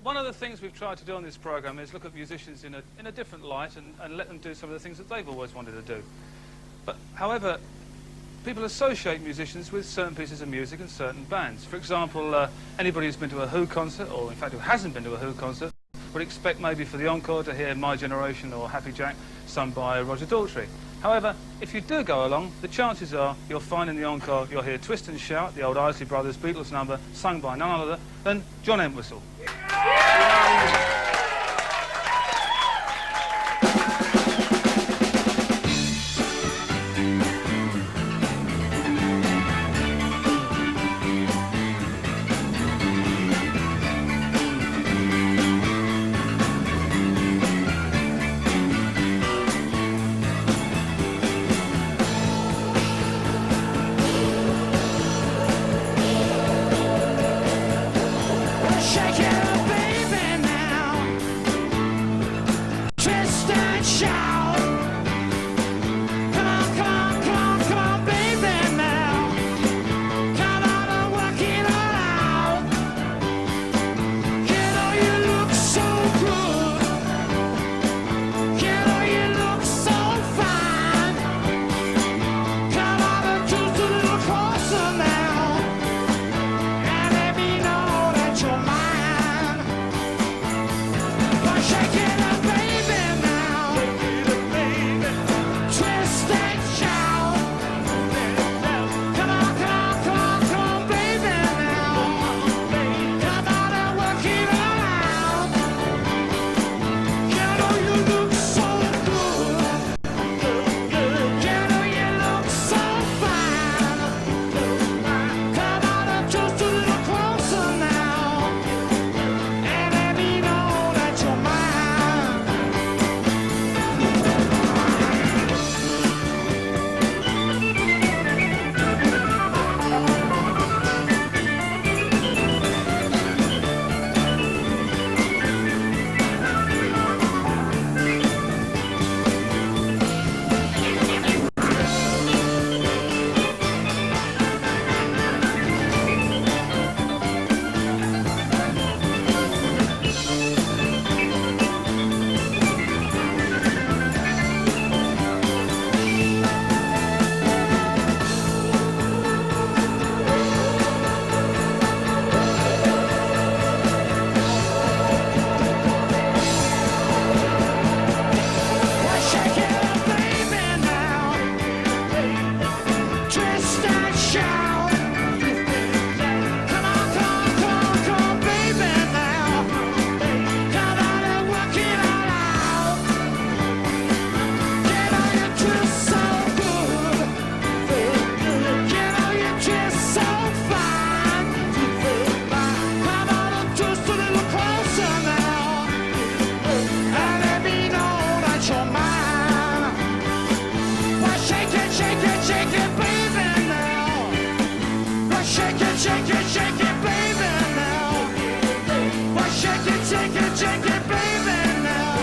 one of the things we've tried to do on this programme is look at musicians in a different light and let them do some of the things that they've always wanted to do. But, however, people associate musicians with certain pieces of music and certain bands. For example, anybody who's been to a Who concert, or in fact who hasn't been to a Who concert, would expect maybe for the encore to hear My Generation or Happy Jack sung by Roger Daltrey. However, if you do go along, the chances are you'll find in the encore you'll hear Twist and Shout, the old Isley Brothers Beatles number, sung by none other than John Entwistle. Shake it up, baby, now. Twist and shout. Come on, come on, come on, come on, baby, now. Come on and work it all out. You know you look so good. You know you look so fine. Come on and just a little closer now. And let me know that you're mine. Shake it up, baby, now. Twist and shout. Come on, come on, come on, come on, baby, now. Come on and work it all out. You know you look so good. You know you look so fine. Come on and just a little closer now. And let me know that you're mine. Shake it up, baby, now. Twist and shout. Come on, come on, come on, come on, baby, now. Come on and work it all out. You know you twist so good. You know you twist so fine. Come on and twist a little closer now. And let me know that you're mine. Why shake it, baby, now. Why shake it, baby, now. Why shake it, baby, now.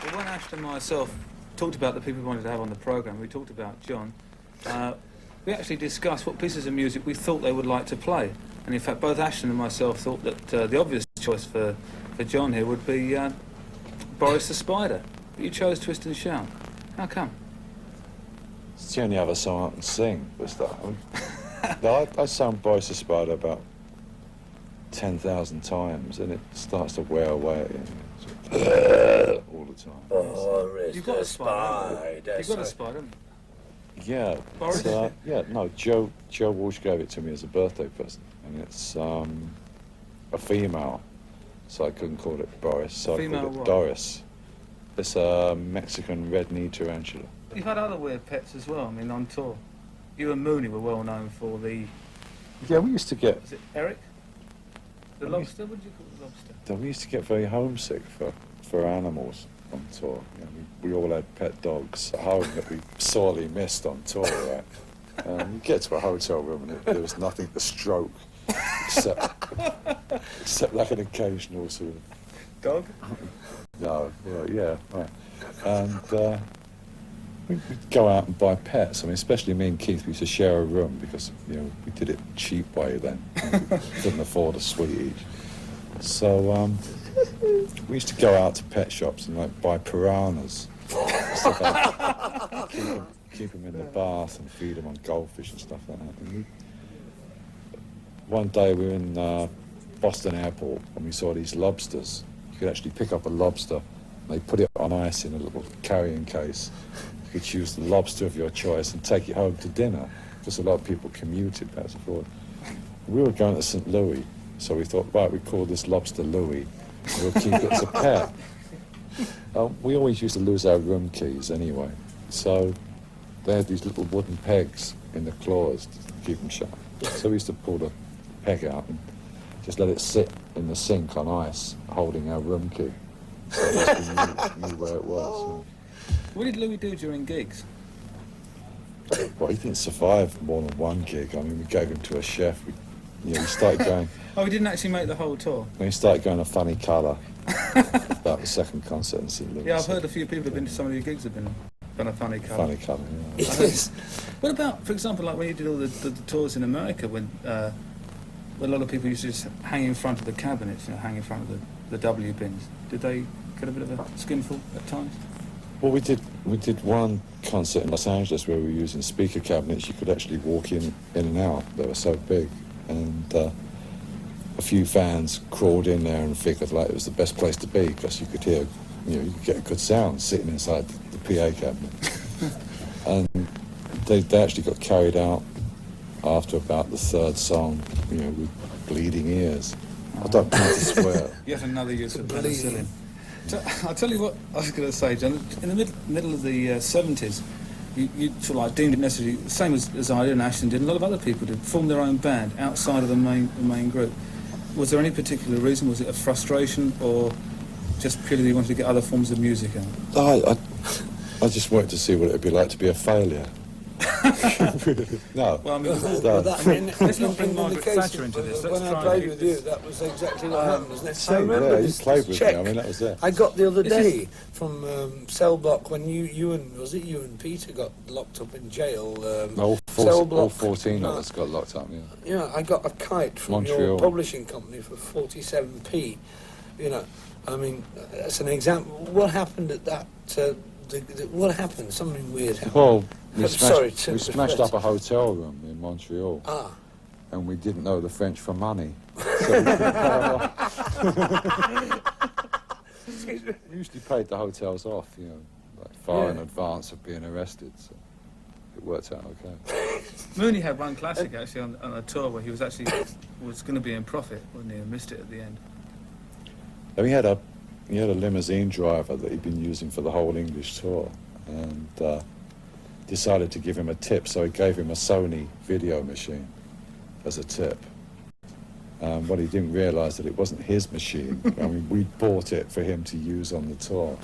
Well, when Ashton and myself talked about the people we wanted to have on the programme, we talked about John, we actually discussed what pieces of music we thought they would like to play. And in fact, both Ashton and myself thought that the obvious choice for John here would be Boris the Spider. But you chose Twist and Shout. How come? It's the only other song I can sing was that one. No, I sung Boris the Spider about 10,000 times, and it starts to wear away at you. All the time. Boris You've got the a spider. Spider. You've got a spider. Yeah. Boris? Yeah, no, Joe Walsh gave it to me as a birthday present, and it's a female, so I couldn't call it Boris, so I Female called it what? Doris. It's a Mexican red-kneed tarantula. You've had other weird pets as well, I mean, on tour. You and Mooney were well known for the... Yeah, we used to get... Was it Eric? The lobster? What did you call the lobster? We used to get very homesick for animals on tour. You know, we all had pet dogs at home that we sorely missed on tour, right? You get to a hotel room and there was nothing to stroke except like an occasional sort of... Dog? No, yeah, right. And we'd go out and buy pets. I mean, especially me and Keith, we used to share a room because, you know, we did it cheap way then. We couldn't afford a suite each. So we used to go out to pet shops and like buy piranhas. Stuff like that. Keep them in the bath and feed them on goldfish and stuff like that. And one day we were in Boston Airport and we saw these lobsters. You could actually pick up a lobster and they put it on ice in a little carrying case. You could choose the lobster of your choice and take it home to dinner because a lot of people commuted back and forth. We were going to St. Louis, so we thought, right, we call this lobster Louis and we'll keep it as a pet. We always used to lose our room keys anyway, so they had these little wooden pegs in the claws to keep them shut. So we used to pull the peg out and just let it sit in the sink on ice, holding our room key. So at least we knew where it was. What did Louis do during gigs? Well, he didn't survive more than one gig. I mean, we gave him to a chef. We started going... Oh, he didn't actually make the whole tour? When he started going a funny colour, about the second concert in St. Louis. Yeah, I've heard a few people have been to some of your gigs have been a funny colour. Funny colour, yeah. What about, for example, like when you did all the tours in America, when a lot of people used to just hang in front of the cabinets, hang in front of the W bins. Did they get a bit of a skinful at times? Well, we did one concert in Los Angeles where we were using speaker cabinets. You could actually walk in and out. They were so big, and a few fans crawled in there and figured like it was the best place to be because you could hear, you could get a good sound sitting inside the PA cabinet. And they actually got carried out after about the third song, with bleeding ears. I don't mean to swear. Yet another use of penicillin. So, I'll tell you what I was going to say, John. In the middle of the 70s, you sort of like deemed it necessary, same as I did and Ashton did, and a lot of other people did, form their own band outside of the main group. Was there any particular reason? Was it a frustration, or just purely you wanted to get other forms of music out? I just wanted to see what it would be like to be a failure. No. Well, I mean, let's not bring Margaret Thatcher into this. When I played with you, that was exactly what happened, wasn't it? I remember yeah, this you played with check me. I mean, that was it. I got the other day from Cell Block when you and Peter got locked up in jail. All 14 of us got locked up, yeah. Yeah, I got a kite from Montreal. your publishing company for 47p. I mean, that's an example. What happened at that? What happened? Something weird happened. Well, we Sorry, smashed up a hotel room in Montreal. And we didn't know the French for money. So we usually paid the hotels off, like far in advance of being arrested. So it worked out okay. Mooney had one classic actually on a tour where he was going to be in profit, wasn't he, and missed it at the end. And he had a limousine driver that he'd been using for the whole English tour, and decided to give him a tip, so he gave him a Sony video machine as a tip. But he didn't realise that it wasn't his machine. I mean, we bought it for him to use on the tour.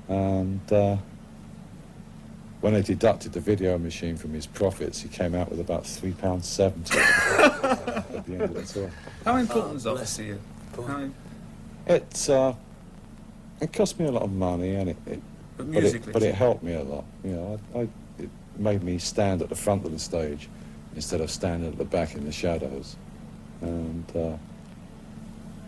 And when they deducted the video machine from his profits, he came out with about £3.70 at the end of the tour. How important was that to you? It cost me a lot of money, and but it helped me a lot. It made me stand at the front of the stage instead of standing at the back in the shadows, and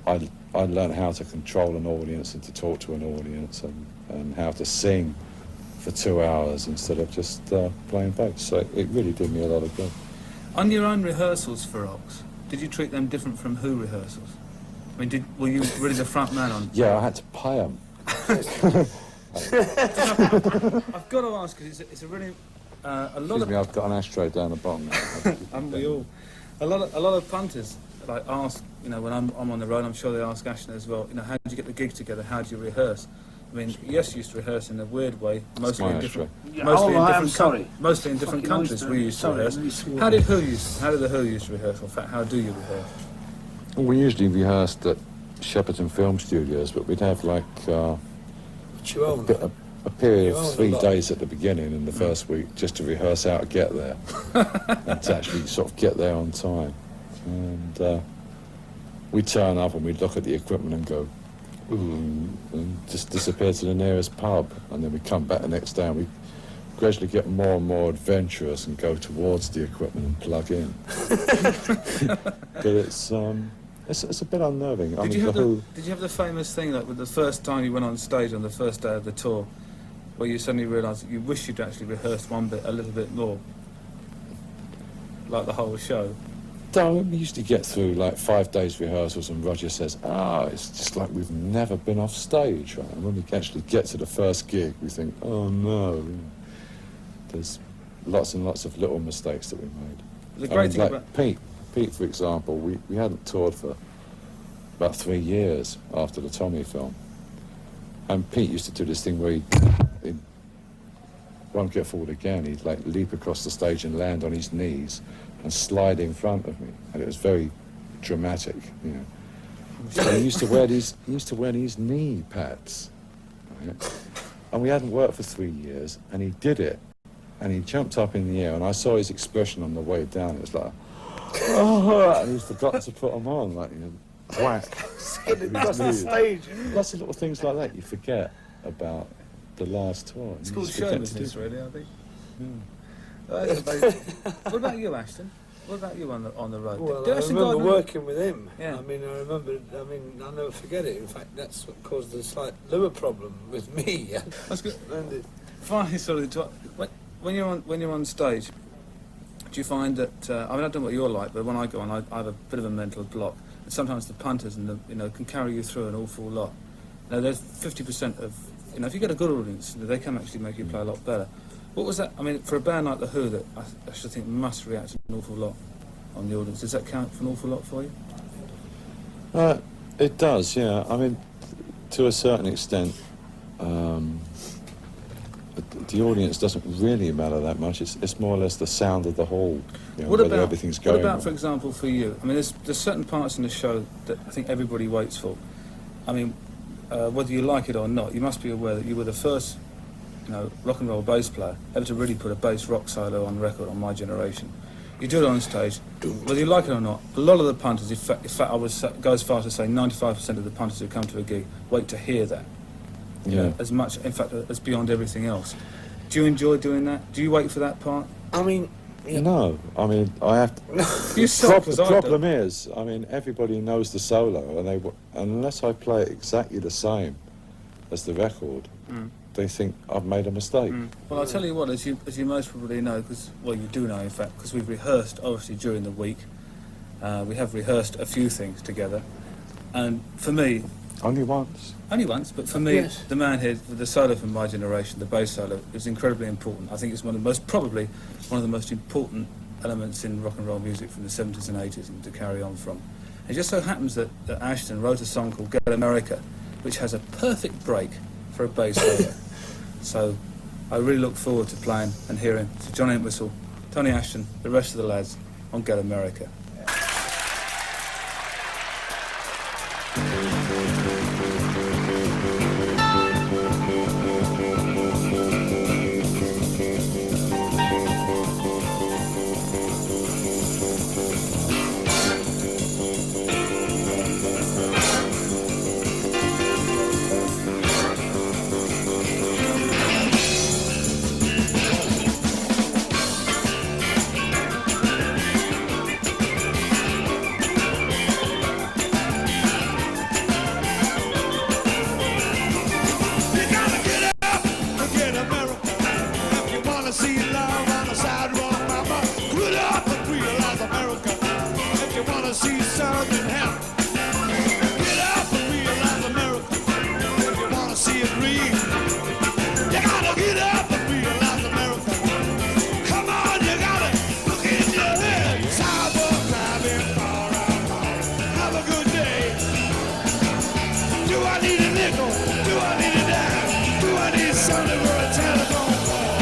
I learned how to control an audience and to talk to an audience, and how to sing for 2 hours instead of just playing bass. So it really did me a lot of good. On your own rehearsals for Ox, did you treat them different from Who rehearsals? I mean, were you really the front man on? Yeah, I had to pay them. I've got to ask, because it's a really Excuse me, I've got an ashtray down the bottom now. And we all, a lot of punters like ask, when I'm on the road, I'm sure they ask Ashton as well. How did you get the gig together? How do you rehearse? I mean, yes, you used to rehearse in a weird way, mostly in different, mostly in different countries. We used to rehearse. How did the Who used to rehearse? In fact, how do you rehearse? We usually rehearsed at Shepperton Film Studios, but we'd have like But you own that. a period You own of a 3 lot. days at the beginning in the first week just to rehearse how to get there and to actually sort of get there on time. And we'd turn up and we'd look at the equipment and go, ooh, and just disappear to the nearest pub. And then we'd come back the next day and we'd gradually get more and more adventurous and go towards the equipment and plug in. But it's a bit unnerving. I Did mean, you have the Who, Did you have the famous thing like with the first time you went on stage on the first day of the tour, where you suddenly realised that you wish you'd actually rehearsed one bit a little bit more, like the whole show? we used to get through like 5 days rehearsals and Roger says, it's just like we've never been off stage, right? And when we actually get to the first gig, we think, oh no. There's lots and lots of little mistakes that we made. The great thing like about Pete, for example, we hadn't toured for about 3 years after the Tommy film. And Pete used to do this thing where he'd Won't Get Forward Again, he'd like leap across the stage and land on his knees and slide in front of me. And it was very dramatic, you know. So he used to wear these knee pads. Right? And we hadn't worked for 3 years, and he did it. And he jumped up in the air, and I saw his expression on the way down. It was like, oh, and he'd forgotten to put them on, like, you know, whack. Skidding across the stage. Lots of little things like that you forget about the last tour. it's You called just show forget to business, do really, I think. Yeah. That's amazing. What about you, Ashton? What about you on the road? Well, Did I Ashton remember Gardner- working with him. Yeah. I'll never forget it. In fact, that's what caused the slight liver problem with me. That's good. And it, Finally, sort of, when you're on stage, do you find that I don't know what you're like, but when I go on, I have a bit of a mental block, and sometimes the punters can carry you through an awful lot. Now, there's 50% of if you get a good audience, they can actually make you play a lot better. What was that? I mean, for a band like the Who, that I should think must react an awful lot on the audience. Does that count for an awful lot for you? It does, yeah. I mean, to a certain extent, the audience doesn't really matter that much. It's more or less the sound of the hall, you know, whether everything's going What about, on. for example, for you? I mean, there's certain parts in the show that I think everybody waits for. I mean, whether you like it or not, you must be aware that you were the first, rock and roll bass player ever to really put a bass rock solo on record on My Generation. You do it on stage, whether you like it or not. A lot of the punters, in fact, I would go as far as to say 95% of the punters who come to a gig wait to hear that. Yeah. As much, in fact, as beyond everything else. Do you enjoy doing that? Do you wait for that part? I mean, No, I mean, I have to... You suck, as The I do. problem is, I mean, everybody knows the solo, and unless I play it exactly the same as the record, they think I've made a mistake. Well, I'll tell you what, as you most probably know, you do know, in fact, because we've rehearsed, obviously, during the week. We have rehearsed a few things together. And for me, Only once. only once, but for me, Yes. the man here, the solo from My Generation, the bass solo, is incredibly important. I think it's probably one of the most important elements in rock and roll music from the 70s and 80s and to carry on from. It just so happens that Ashton wrote a song called Get America, which has a perfect break for a bass solo. So I really look forward to playing and hearing Sir John Entwistle, Tony Ashton, the rest of the lads on Get America. You gotta get up and get America. If you wanna see love on the sidewalk, mama, get up and realize America. If you wanna see something happen, get up and realize America. If you wanna see it real, you gotta get up and realize America. Come on, you gotta look in your head. Sidewalk driving far out, have a good day. Do I need a nickel? Do I need a dime? Do I need something for a telephone call?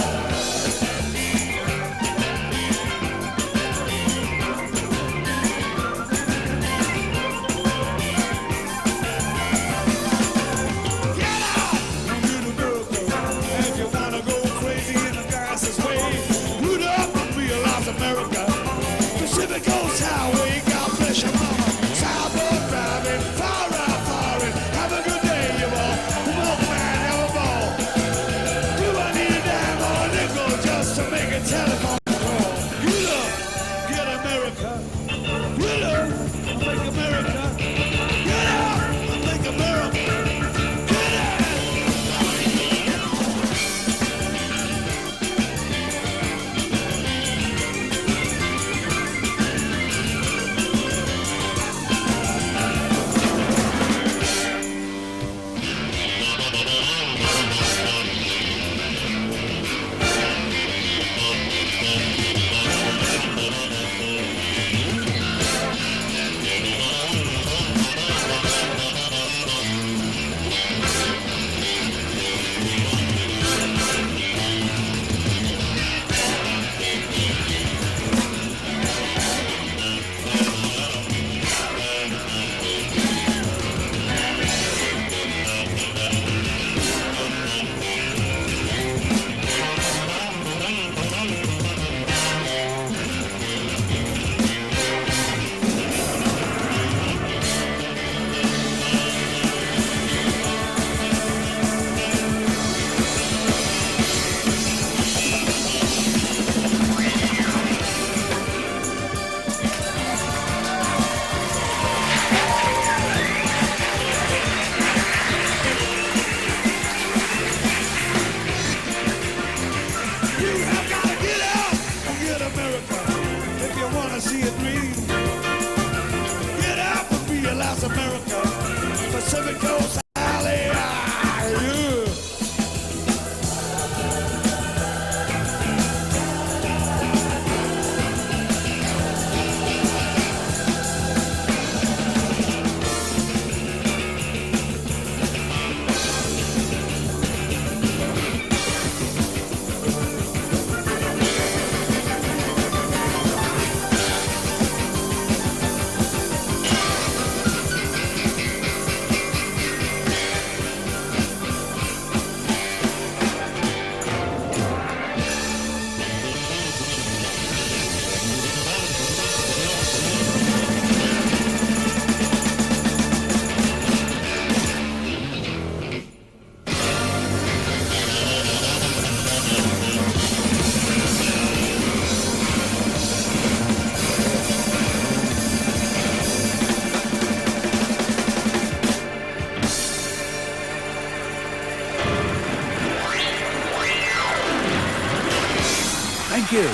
you.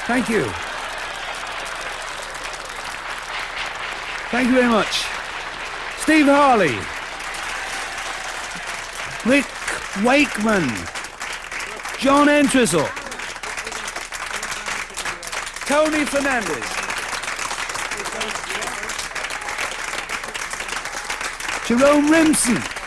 Thank you. Thank you very much. Steve Harley. Rick Wakeman. John Entwistle. Tony Fernandez. Jerome Rimson.